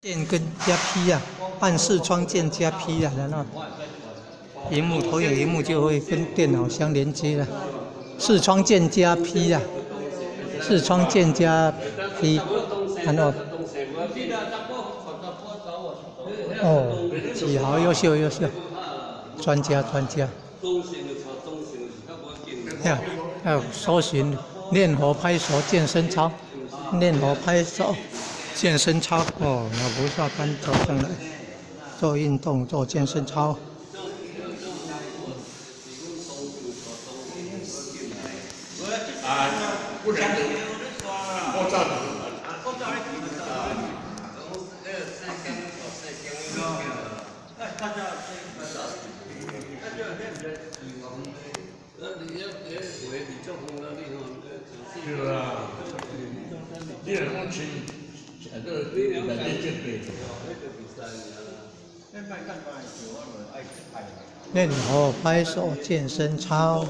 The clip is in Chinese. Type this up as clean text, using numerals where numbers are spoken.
键跟加 P 啊，按视窗键加 P 啊，然后荧幕投影荧幕就会跟电脑相连接了。视窗键加 P 啊，视窗键加 P， 然后几好，优秀优秀，专家。要搜寻练活拍手健身操，练活拍手。 健身操哦，拿菩萨杆走上来，做运动，做健身操。是啊，你来讲亲。 练活拍手健身操。